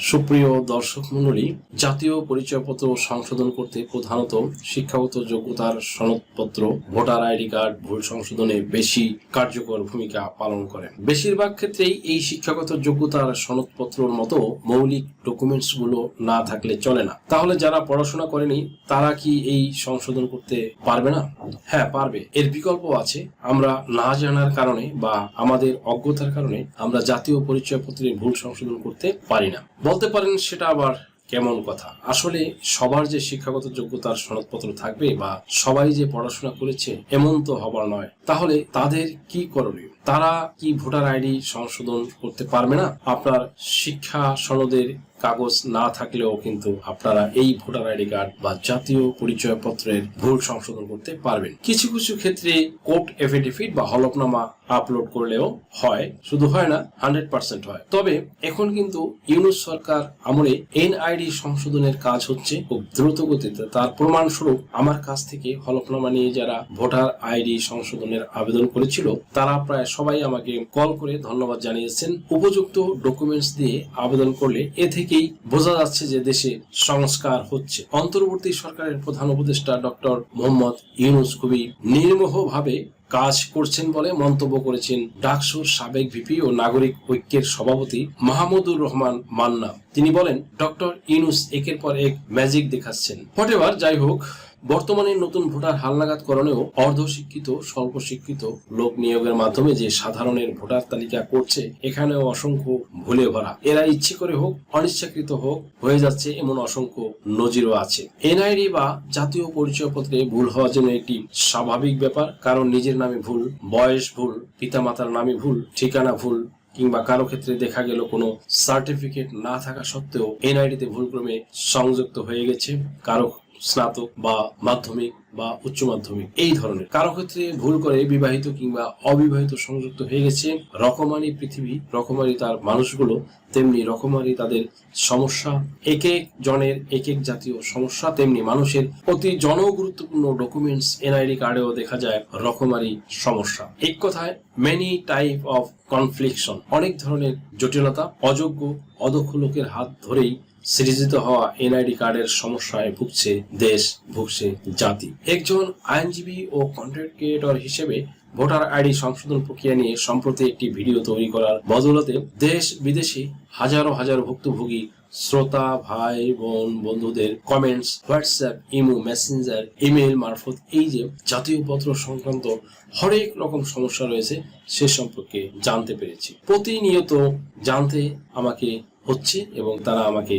সুপ্রিয় দর্শক মণ্ডলী, জাতীয় পরিচয়পত্র সংশোধন করতে প্রধানত শিক্ষাগত যোগ্যতার সনদপত্র, ভোটার আইডি কার্ড ভুল সংশোধনে বেশি কার্যকর ভূমিকা পালন করে। বেশিরভাগ ক্ষেত্রেই এই শিক্ষাগত যোগ্যতার সনদপত্রের মতো মৌলিক ডকুমেন্টস গুলো না থাকলে চলে না। তাহলে যারা পড়াশোনা করেনি তারা কি এই সংশোধন করতে পারবে না? হ্যাঁ, পারবে। এর বিকল্প আছে। আমরা না জানার কারণে বা আমাদের অজ্ঞতার কারণে আমরা জাতীয় পরিচয়পত্রের ভুল সংশোধন করতে পারি না। বলতে পারেন সেটা আবার কেমন কথা? আসলে সবার যে শিক্ষাগত যোগ্যতার সনদপত্র থাকবে বা সবাই যে পড়াশোনা করেছে এমন তো হবার নয়। তাহলে তাদের কি করণীয়? তারা কি ভোটার আইডি সংশোধন করতে পারবে না? আপনার শিক্ষা সনদের কাগজ না থাকলেও কিন্তু আপনারা এই ভোটার আইডি কার্ড বা জাতীয় পরিচয়পত্রের ভুল সংশোধন করতে পারবেন। কিছু কিছু ক্ষেত্রে কোর্ট এফিডেভিট বা হলফনামা আপলোড করলেও হয়, শুধু হয় না, 100% হয়। তবে এখন কিন্তু ইউনূস সরকার আমলে এনআইডি সংশোধনের কাজ হচ্ছে খুব দ্রুত গতিতে। তার প্রমাণস্বরূপ আমার কাছ থেকে হলফনামা নিয়ে যারা ভোটার আইডি সংশোধনের আবেদন করেছিল তারা প্রায় সবাই আমাকে কল করে ধন্যবাদ জানিয়েছেন। উপযুক্ত ডকুমেন্টস দিয়ে আবেদন করলে এ থেকেই বোঝা যাচ্ছে যে দেশে সংস্কার হচ্ছে। অন্তর্বর্তী সরকারের প্রধান উপদেষ্টা ডক্টর মোহাম্মদ ইউনূস খুবই নির্মোহভাবে কাজ করছেন বলে মন্তব্য করেছেন ডাকসুর সাবেক ভিপি ও নাগরিক ঐক্যের সভাপতি মাহমুদুর রহমান মান্না। তিনি বলেন, ডক্টর ইউনূস একের পর এক ম্যাজিক দেখাচ্ছেন। হোয়াটএভার, যাই হোক, বর্তমানে নতুন ভোটার হালনাগাদ করণেও অর্ধশিক্ষিত স্বল্প শিক্ষিত লোক নিয়োগের মাধ্যমে যে সাধারণের ভোটার তালিকা করছে এখানেও অসংখ্য ভুলে ভরা। এরা ইচ্ছে করে হোক অনিচ্ছাকৃত হোক হয়ে যাচ্ছে এমন অসংখ্য নজিরও আছে। এনআইডি বা জাতীয় পরিচয়পত্রে ভুল হওয়ার জন্য একটি স্বাভাবিক ব্যাপার, কারণ নিজের নামে ভুল, বয়স ভুল, পিতামাতার নামে ভুল, ঠিকানা ভুল, কিংবা কারো ক্ষেত্রে দেখা গেল কোনো সার্টিফিকেট না থাকা সত্ত্বেও এনআইডিতে ভুলক্রমে সংযুক্ত হয়ে গেছে কারো স্নাতক বা মাধ্যমিক বা উচ্চ মাধ্যমিক, এই ধরনের কারো ক্ষেত্রে ভুল করে বিবাহিত কিংবা অবিবাহিত সংযুক্ত হয়ে গেছে। রকমারি পৃথিবী, রকমারি তার মানুষগুলো, তেমনি রকমারি তাদের সমস্যা। এক এক জনের এক এক জাতীয় সমস্যা, তেমনি মানুষের অতি জনগুরুত্বপূর্ণ ডকুমেন্টস এনআইডি কার্ডেও দেখা যায় রকমারি সমস্যা। এক কথায় মেনি টাইপ অফ কনফ্লিকশন, অনেক ধরনের জটিলতা। অযোগ্য অদক্ষ লোকের হাত ধরেই সৃজিত হওয়া এনআইডি কার্ডের সমস্যায় ভুগছে দেশ, ভুগছে জাতি। একজন আইনজীবী ও কন্টেন্ট ক্রিয়েটর হিসেবে ভোটার আইডি সংশোধন প্রক্রিয়া নিয়ে সম্প্রতি একটি ভিডিও তৈরি করার বদৌলতে দেশ বিদেশে হাজারো হাজার ভুক্তভোগী শ্রোতা, ভাই বোন, বন্ধুদের comments, WhatsApp, imo, Messenger, email মারফত এই যে জাতীয় পত্র সংক্রান্ত হরেক রকম সমস্যা রয়েছে সে সম্পর্কে জানতে পেরেছি। প্রতিনিয়ত জানতে আমাকে হচ্ছে এবং তারা আমাকে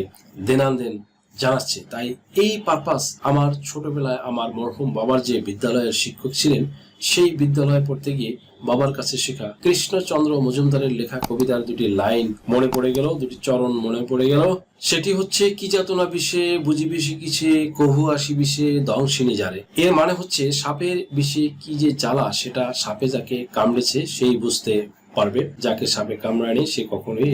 দেনানদেন জানাচ্ছে। তাই এই পারপাস, আমার ছোটবেলায় আমার মরহুম বাবার যে বিদ্যালয়ের শিক্ষক ছিলেন সেই বিদ্যালয়ে পড়তে গিয়ে বাবার কাছে শেখা কৃষ্ণচন্দ্র মজুমদারের লেখা কবিতার দুটি লাইন মনে পড়ে গেল, দুটি চরণ মনে পড়ে গেল। সেটি হচ্ছে, কি যাতনা বিষে বুঝিবি শিখিছে, কহু আসি বিষে দংশিনী যারে। এর মানে হচ্ছে সাপের বিষে কি যে জ্বালা সেটা সাপে যাকে কামড়েছে সেই বুঝতে পারবে, যাকে সাপে কামড়ায়নি সে কখনোই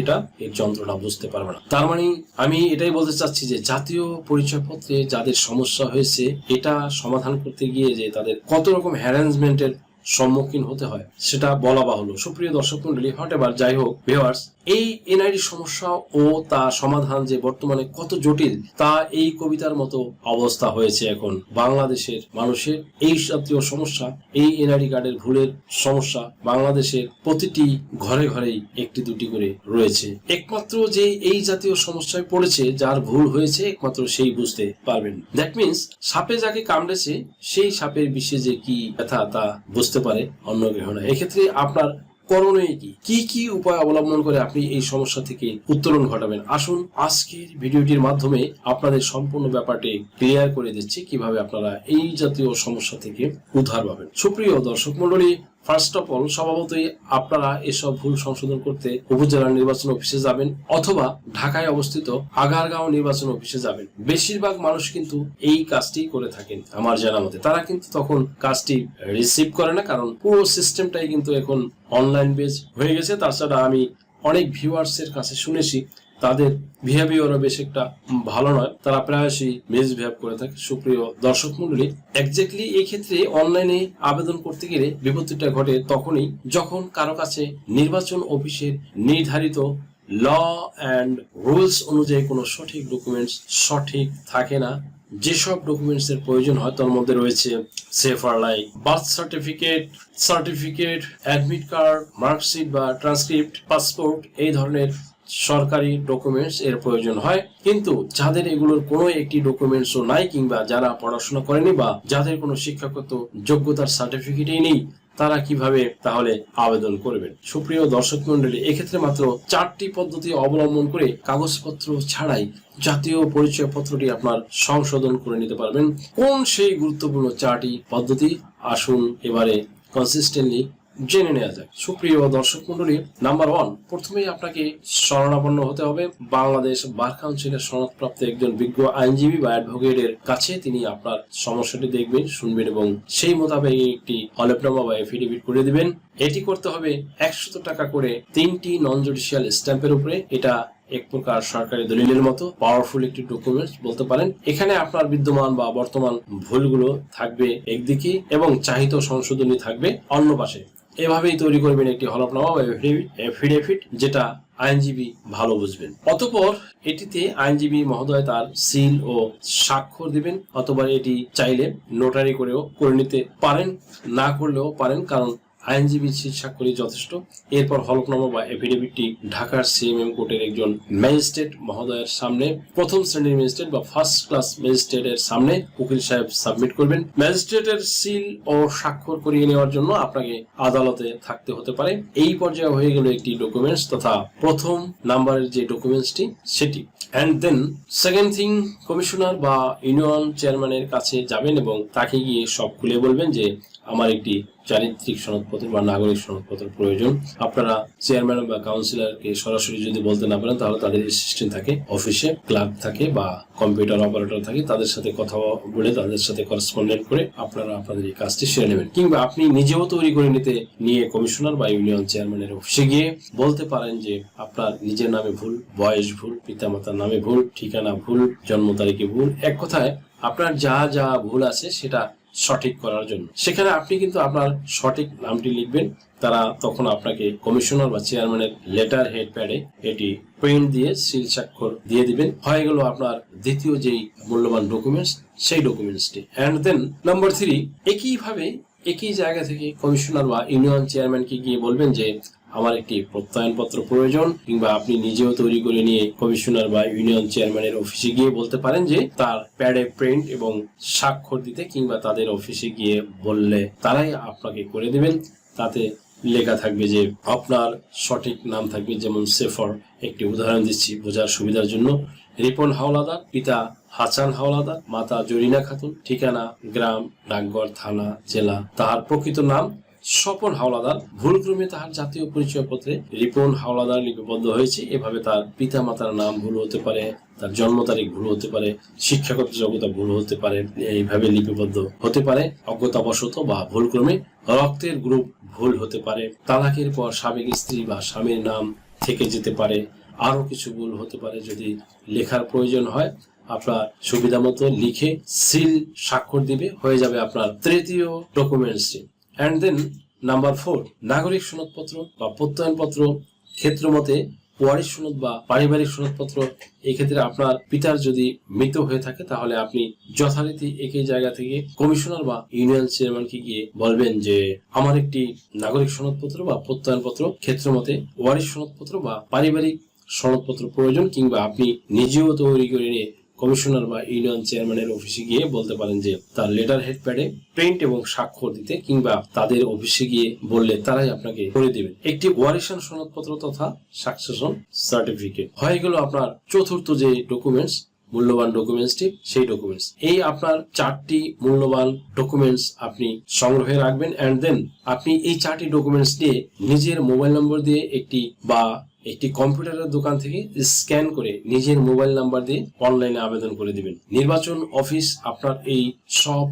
এর যন্ত্রণা বুঝতে পারবে না। তার মানে আমি এটাই বলতে চাচ্ছি যে জাতীয় পরিচয়পত্রে যাদের সমস্যা হয়েছে এটা সমাধান করতে গিয়ে যে তাদের কত রকম হ্যারাসমেন্টের সম্মুখীন হতে হয় সেটা বলা বাহুল্য। সুপ্রিয় দর্শক মন্ডলী, হোয়াটএভার, যাই হোক ভিউয়ার্স, এই এনআইডি সমস্যা ও তা সমাধান যে বর্তমানে কত জটিল তা এই কবিতার মতো অবস্থা হয়েছে এখন বাংলাদেশের মানুষের। এই জাতীয় সমস্যা, এই এনআইডি কার্ডের ভুলের সমস্যা বাংলাদেশের প্রতিটি ঘরে ঘরেই একটি দুটি করে রয়েছে। একমাত্র যে এই জাতীয় সমস্যায় পড়েছে, যার ভুল হয়েছে, একমাত্র সেই বুঝতে পারবেন। দ্যাট মিনস সাপে যাকে কামড়েছে সেই সাপের বিষে যে কি ব্যথা তা বুঝতে পারে, অন্য কেউ না। এক্ষেত্রে আপনার করণীয় কি কি উপায় অবলম্বন করে আপনি এই সমস্যা থেকে উত্তরণ ঘটাবেন? আসুন আজকের ভিডিওটির মাধ্যমে আপনাদের সম্পূর্ণ ব্যাপারটি ক্লিয়ার করে দিচ্ছি কিভাবে আপনারা এই জাতীয় সমস্যা থেকে উদ্ধার পাবেন। সুপ্রিয় দর্শক মন্ডলী, ফার্স্ট অফ অল, স্বভাবতই আপনারা এসব ভুল সংশোধন করতে উপজেলা নির্বাচন অফিসে যাবেন অথবা ঢাকায় অবস্থিত আগারগাঁও নির্বাচন অফিসে যাবেন। বেশিরভাগ মানুষ কিন্তু এই কাজটি করে থাকেন আমার জানা মতে। তারা কিন্তু তখন কাজটি রিসিভ করে না, কারণ পুরো সিস্টেমটাই কিন্তু এখন অনলাইন বেজ হয়ে গেছে। তাছাড়া আমি অনেক ভিউয়ার্স এর কাছে শুনেছি তাদের বিহেভিয়ারও বেশ একটা ভালো নয়, তারা প্রায়শই মিসবিহেভ করে থাকে। সুপ্রিয় দর্শক মন্ডলী, এক্স্যাক্টলি এই ক্ষেত্রে অনলাইনে আবেদন করতে গেলে বিপত্তিটা ঘটে তখনই যখন কারো কাছে নির্বাচন অফিসের নির্ধারিত ল অ্যান্ড রুলস অনুযায়ী কোনো সঠিক ডকুমেন্টস সঠিক থাকে না। যেসব ডকুমেন্টস এর প্রয়োজন হয় তার মধ্যে রয়েছে সেফার like birth certificate, admit card, marksheet বা ট্রান্সক্রিপ্ট, পাসপোর্ট, এই ধরনের সরকারি ডকুমেন্টস এর প্রয়োজন হয়। কিন্তু যাদের এগুলোর কোনো একটি ডকুমেন্টসও নাই, কিংবা যারা পড়াশোনা করেনি বা যাদের কোনো শিক্ষাগত যোগ্যতার সার্টিফিকেটই নেই, তারা কিভাবে তাহলে আবেদন করবেন? সুপ্রিয় দর্শক মন্ডলী, এক্ষেত্রে মাত্র 4টি পদ্ধতি অবলম্বন করে কাগজপত্র ছাড়াই জাতীয় পরিচয় পত্রটি আপনার সংশোধন করে নিতে পারবেন। কোন সেই গুরুত্বপূর্ণ 4টি পদ্ধতি? আসুন এবারে কনসিস্টেন্টলি জেনে নেওয়া যাক। সুপ্রিয় দর্শক মন্ডলী, নাম্বার 1, প্রথমেই আপনাকে শরণাপন্ন হতে হবে বাংলাদেশ বার কাউন্সিলের সনদপ্রাপ্ত একজন বিজ্ঞ আইনজীবী বা অ্যাডভোকেটের কাছে। তিনি আপনার সমস্যাটি দেখবেন, শুনবেন এবং সেই মোতাবেক একটি হলফনামা বা এফিডেভিট করে দিবেন। এটি করতে হবে 100 টাকা করে 3টি নন জুডিশিয়াল স্ট্যাম্পের উপরে। এটা এক প্রকার সরকারি দলিলের মতো পাওয়ারফুল একটি ডকুমেন্টস বলতে পারেন। এখানে আপনার বিদ্যমান বা বর্তমান ভুলগুলো থাকবে একদিকে এবং চাহিত সংশোধনী থাকবে অন্য পাশে। এভাবেই তৈরি করবেন একটি হলফনামা বা এফিডেভিট, যেটা আইনজীবী ভালো বুঝবেন। অতঃপর এটিতে আইনজীবী মহোদয় তার সিল ও স্বাক্ষর দিবেন, অথবা এটি চাইলে নোটারি করেও করে নিতে পারেন, না করলেও পারেন, কারণ আইনজীবী স্বাক্ষরই যথেষ্ট। এরপর হলফনামা বা এফিডেভিটটি ঢাকার সিএমএম কোর্টের একজন ম্যাজিস্ট্রেট মহোদয়ের সামনে, প্রথম শ্রেণীর ম্যাজিস্ট্রেট বা ফার্স্ট ক্লাস ম্যাজিস্ট্রেটের সামনে উকিল সাহেব সাবমিট করবেন। ম্যাজিস্ট্রেটের সিল ও স্বাক্ষর করিয়ে নেওয়ার জন্য আপনাকে আদালতে থাকতে হতে পারে। এই পর্যায়ে হয়ে গেল একটি ডকুমেন্টস তথা প্রথম নাম্বারের যে ডকুমেন্টসটি সেটি। And then second thing, commissioner বা ইউনিয়ন চেয়ারম্যানের কাছে যাবেন এবং তাকে গিয়ে সব খুলে বলবেন যে আমার একটি চারিত্রিক সনদপত্র বা নাগরিক সনদপত্র প্রয়োজন। আপনারা চেয়ারম্যান বা কাউন্সিলরকে সরাসরি যদি বলতে না পারেন, তাহলে তাদের অ্যাসিস্ট্যান্ট থাকে অফিসে, ক্লার্ক থাকে বা কম্পিউটার অপারেটর থাকে, তাদের সাথে কথা বলে তাদের সাথে করেসপন্ডেন্ট করে আপনারা আপনাদের এই কাজটি সেরে নেবেন। কিংবা আপনি নিজেও তৈরি করে নিয়ে কমিশনার বা ইউনিয়ন চেয়ারম্যানের অফিসে গিয়ে বলতে পারেন যে আপনার নিজের নামে ভুল, বয়স ভুল, পিতামাতার নামে ভুল, ঠিকানা ভুল, জন্ম তারিখে ভুল, এক কথায় আপনার যা যা ভুল আছে সেটা সঠিক করার জন্য। সেখানে আপনি কিন্তু আপনার সঠিক নামটি লিখবেন। তারা তখন আপনাকে কমিশনার বা চেয়ারম্যানের লেটার হেড প্যাডে এটি প্রিন্ট দিয়ে সিল স্বাক্ষর দিয়ে দিবেন। হয়ে গেল আপনার দ্বিতীয় যেই মূল্যবান ডকুমেন্টস, সেই ডকুমেন্টসটি। অ্যান্ড দেন নাম্বার 3, একইভাবে একই জায়গা থেকে কমিশনার বা ইউনিয়ন চেয়ারম্যানকে গিয়ে বলবেন যে আমার একটি প্রত্যয়নপত্র প্রয়োজন। কিংবা আপনি নিজেও তৈরি করে নিয়ে কমিশনার বা ইউনিয়ন চেয়ারম্যানের অফিসে গিয়ে বলতে পারেন যে তার প্যাডে প্রিন্ট এবং স্বাক্ষর দিতে, কিংবা তাদের অফিসে গিয়ে বললে তারাই আপনাকে করে দিবেন। তাতে লেখা থাকবে যে আপনার সঠিক নাম থাকবে, যেমন সেফর, একটি উদাহরণ দিচ্ছি বোঝার সুবিধার জন্য, রিপন হাওলাদার, পিতা হাসান হাওলাদার, মাতা জরিনা খাতুন, ঠিকানা গ্রাম, ডাকঘর, থানা, জেলা। তাহার প্রকৃত নাম স্বপন হাওলাদার, ভুলক্রমে তাহার জাতীয় পরিচয়পত্রে রিপন হাওলাদার লিপিবদ্ধ হয়েছে। এভাবে তার পিতা মাতার নাম ভুল হতে পারে, তার জন্ম তারিখ ভুল হতে পারে, শিক্ষাগত যোগ্যতা ভুল হতে পারে, এইভাবে লিপিবদ্ধ হতে পারে অজ্ঞতাবশত বা ভুলক্রমে। রক্তের গ্রুপ ভুল হতে পারে, তালাকের পর সাবেক স্ত্রী বা স্বামীর নাম থেকে যেতে পারে, আরো কিছু ভুল হতে পারে। যদি লেখার প্রয়োজন হয় আপনার সুবিধা মতো লিখে সিল স্বাক্ষর দিবে, হয়ে যাবে আপনার তৃতীয় ডকুমেন্টসটি। অ্যান্ড দেন নাম্বার 4, নাগরিক সনদপত্র বা প্রত্যয়নপত্র ক্ষেত্র মতে ওয়ারিশ সনদ বা পারিবারিক সনদপত্র। এই ক্ষেত্রে আপনার পিতার যদি মৃত হয়ে থাকে, তাহলে আপনি যথারীতি একই জায়গা থেকে কমিশনার বা ইউনিয়ন চেয়ারম্যানকে গিয়ে বলবেন যে আমার একটি নাগরিক সনদপত্র বা প্রত্যয়নপত্র ক্ষেত্র মতে ওয়ারিশ সনদপত্র বা পারিবারিক সনদপত্র প্রয়োজন। কিংবা আপনি নিজেও তৈরি করে নিয়ে কমিশনার বা ইউনিয়ন চেয়ারম্যানের অফিসে গিয়ে বলতে পারেন যে তার লেটার হেড প্যাডে প্রিন্ট এবং স্বাক্ষর দিতে, কিংবা তাদের অফিসে গিয়ে বললে তারাই আপনাকে করে দেবেন। একটি ওয়ারিশান সনদপত্র তথা সাকসেশন সার্টিফিকেট। হয়ে গেল আপনার চতুর্থ যে ডকুমেন্টস, মূল্যবান ডকুমেন্টসটি, সেই ডকুমেন্টস। এই আপনার 4টি মূল্যবান ডকুমেন্টস আপনি সংগ্রহে রাখবেন। অ্যান্ড দেন আপনি এই 4টি ডকুমেন্টস দিয়ে নিজের মোবাইল নম্বর দিয়ে একটি কম্পিউটারের দোকান থেকে স্ক্যান করে নিজের মোবাইল নাম্বার দিয়ে অনলাইনে আবেদন করে দিবেন। নির্বাচন অফিস আপনার এই সব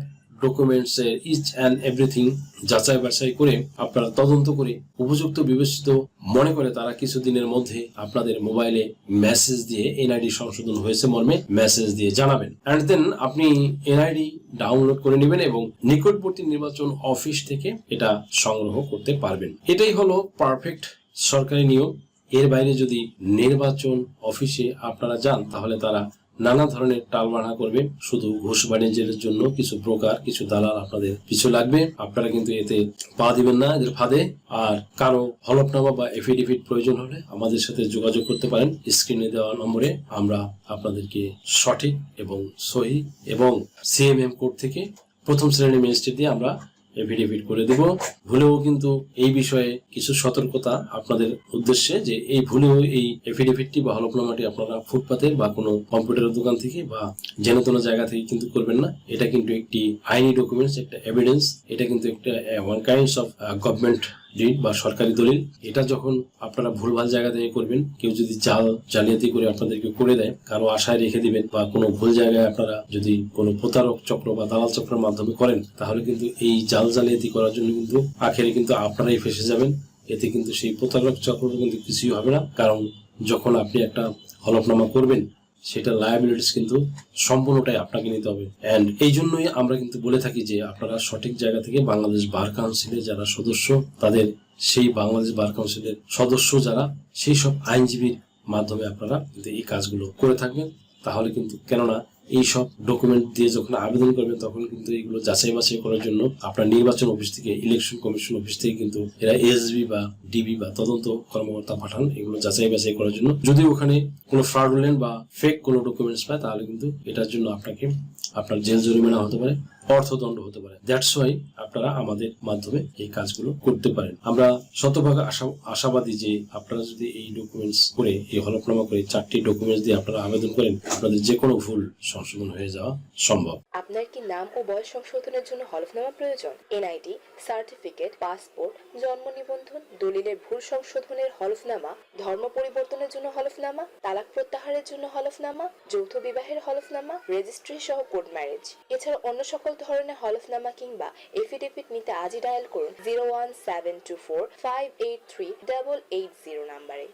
ডকুমেন্টস এর ইচ অ্যান্ড এভরিথিং যাচাই বাছাই করে আপনারা তদন্ত করে উপযুক্ত বিবেচিত মনে করে তারা কিছুদিনের মধ্যে আপনাদের মোবাইলে মেসেজ দিয়ে এনআইডি সংশোধন হয়েছে মর্মে মেসেজ দিয়ে জানাবেন। অ্যান্ড দেন আপনি এনআইডি ডাউনলোড করে নেবেন এবং নিকটবর্তী নির্বাচন অফিস থেকে এটা সংগ্রহ করতে পারবেন। এটাই হলো পারফেক্ট সরকারি নিয়ম। এর বাইরে যদি নির্বাচন অফিসে আপনারা যান তাহলে তারা নানা ধরনের টালবাহানা করবে। শুধু ঘুষ বাণিজ্যের জন্য কিছু ব্রোকার, কিছু দালাল আপনাদের পিছু লাগবে। আপনারা কিন্তু এতে পা দিবেন না এদের ফাঁদে। আর কারো হলফনামা বা এফিডেভিট প্রয়োজন হলে আমাদের সাথে যোগাযোগ করতে পারেন স্ক্রিনে দেওয়া নম্বরে। আমরা আপনাদেরকে সঠিক এবং সহি এবং সিএমএম কোড থেকে প্রথম শ্রেণী ম্যাজিস্ট্রেট দিয়ে আমরা এফিডেভিট করে দেব। ভুলেও কিন্তু এই বিষয়ে কিছু সতর্কতা আপনাদের উদ্দেশ্যে, যে এই ভুলেও এই এফিডেভিটটি বা হলফনামাটি আপনারা ফুটপাতের বা কোনো কম্পিউটারের দোকান থেকে বা যেন কোনো জায়গা থেকে কিন্তু করবেন না। এটা কিন্তু একটি আইনি ডকুমেন্টস, একটা এভিডেন্স। এটা কিন্তু একটা one kinds of government did বা সরকারি দলিল। এটা যখন আপনারা ভুলভাল জায়গা থেকে করবেন, কেউ যদি জালিয়াতি করে আপনাদেরকে করে দেয়, কারো আশায় রেখে দিবেন, বা কোনো ভুল জায়গায় আপনারা যদি কোনো প্রতারক চক্র বা দালাল চক্রের মাধ্যমে করেন, তাহলে কিন্তু এই জালিয়াতি করার জন্য কিন্তু আখেরে কিন্তু আপনারাই ফেসে যাবেন। এতে কিন্তু সেই প্রতারক চক্র কিন্তু কিছুই হবে না, কারণ যখন আপনি একটা হলফনামা করবেন সেটা লায়াবিলিটিস কিন্তু সম্পূর্ণটাই আপনাকে নিতে হবে। এন্ড এই জন্যই আমরা কিন্তু বলে থাকি যে আপনারা সঠিক জায়গা থেকে বাংলাদেশ বার কাউন্সিলের যারা সদস্য, তাদের সেই বাংলাদেশ বার কাউন্সিলের সদস্য যারা, সেই সব আইনজীবীর মাধ্যমে আপনারা কিন্তু এই কাজগুলো করে থাকবেন। তাহলে কিন্তু, কেননা এই সব ডকুমেন্ট দিয়ে যখন আবেদন করবেন তখন কিন্তু এগুলো যাচাই বাছাই করার জন্য আপনার নির্বাচন অফিস থেকে, ইলেকশন কমিশন অফিস থেকে কিন্তু এরা এসবি বা ডিবি বা তদন্ত কর্মকর্তা পাঠান এগুলো যাচাই বাছাই করার জন্য। যদি ওখানে কোনো ফ্রডুলেন্ট বা ফেক কোনো ডকুমেন্টস পায় তাহলে কিন্তু এটার জন্য আপনাকে আপনার জেল জরিমানা হতে পারে, অর্থদণ্ড হতে পারে। দ্যাটস ওয়াই আপনারা আমাদের মাধ্যমে এই কাজগুলো করতে পারেন। আমরা শতভাগ আশাবাদী যে আপনারা যদি এই ডকুমেন্টস করে, এই হলফনামা করে 4টি ডকুমেন্টস দিয়ে আপনারা আবেদন করেন, আপনাদের যে কোনো ভুল সংশোধন হয়ে যাওয়া সম্ভব। আপনার কি নাম ও বয়স সংশোধনের জন্য হলফনামা প্রয়োজন? এনআইডি সার্টিফিকেট, পাসপোর্ট, জন্ম নিবন্ধন, দলিলের ভুল সংশোধনের হলফনামা, ধর্ম পরিবর্তনের জন্য হলফনামা, তালাক প্রত্যাহারের জন্য হলফনামা, যৌথ বিবাহের হলফনামা, রেজিস্ট্রি সহ কোর্ট ম্যারেজ, এছাড়া অন্য সকল ধরনের হলফনামা কিংবা এফিডেভিট নিতে আজই ডায়াল করুন 01724 583 880 নম্বরে।